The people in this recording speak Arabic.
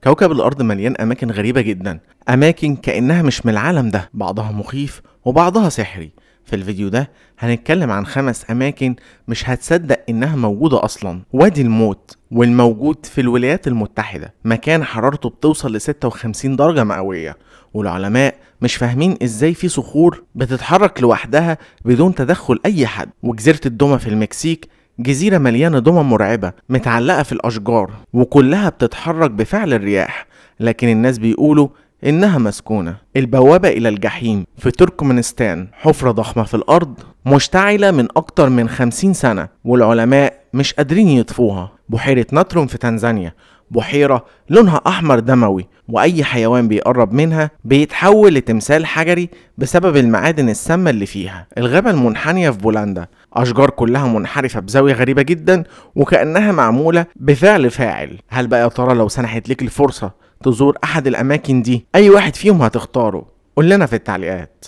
كوكب الأرض مليان أماكن غريبة جدا، أماكن كأنها مش من العالم ده، بعضها مخيف وبعضها سحري. في الفيديو ده هنتكلم عن 5 أماكن مش هتصدق إنها موجودة أصلا. وادي الموت، والموجود في الولايات المتحدة، مكان حرارته بتوصل ل 56 درجة مئوية، والعلماء مش فاهمين إزاي في صخور بتتحرك لوحدها بدون تدخل أي حد. وجزيرة الدوما في المكسيك، جزيرة مليانة ضمم مرعبة متعلقة في الأشجار وكلها بتتحرك بفعل الرياح، لكن الناس بيقولوا إنها مسكونة. البوابة إلى الجحيم في تركمانستان، حفرة ضخمة في الأرض مشتعلة من أكتر من 50 سنة والعلماء مش قادرين يطفوها. بحيرة ناتروم في تنزانيا، بحيرة لونها أحمر دموي، وأي حيوان بيقرب منها بيتحول لتمثال حجري بسبب المعادن السامة اللي فيها. الغابة المنحنية في بولندا، أشجار كلها منحرفة بزاوية غريبة جدا وكأنها معمولة بفعل فاعل. هل بقى يا ترى لو سنحت لك الفرصة تزور أحد الأماكن دي، أي واحد فيهم هتختاره؟ قول لنا في التعليقات.